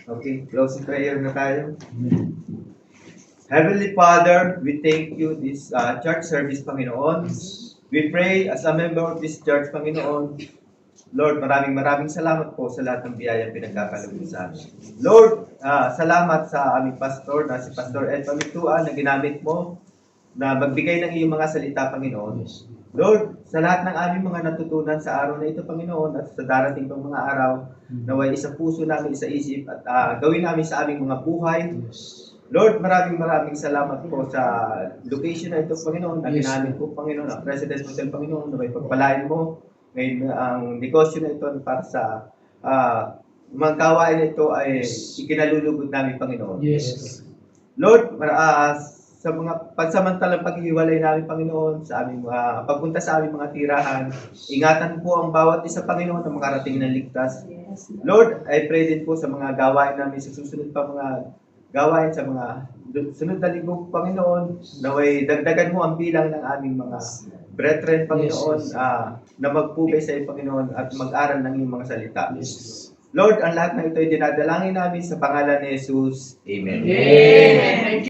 Okay, closing prayer na tayo. Heavenly Father, we thank you this church service, Panginoon. We pray as a member of this church, Panginoon. Lord, maraming salamat po sa lahat ng biyaya pinagkakaloob sa amin. Lord, salamat sa aming pastor na si Pastor Ed Pamituan na ginamit mo na magbigay ng iyong mga salita, Panginoon. Lord, sa lahat ng aming mga natutunan sa araw na ito, Panginoon, at sa darating pang mga araw, naway isang puso namin, isa isip, at gawin namin sa aming mga buhay. Lord, maraming salamat po sa location na ito, Panginoon, na ginamit po, Panginoon, ang President's Hotel, Panginoon, na may pagpalain mo. Ngayon, ang negosyo na ito para sa mga gawain na ito ay ikinalulugod namin, Panginoon. Yes. Lord, sa mga pagsamantalang paghihiwalay namin, Panginoon, sa aming pagpunta sa aming mga tirahan, ingatan po ang bawat isa, Panginoon, na makarating ng ligtas. Lord, I pray din po sa mga gawain namin sa susunod pa mga gawain sa mga sunod na linggo, Panginoon, naway dagdagan mo ang bilang ng aming mga brethren, Panginoon, na magpugay sa iyo, Panginoon, at mag-aral ng iyong mga salita. Lord, ang lahat ng ito ay dinadalangin namin sa pangalan ni Jesus. Amen. Amen.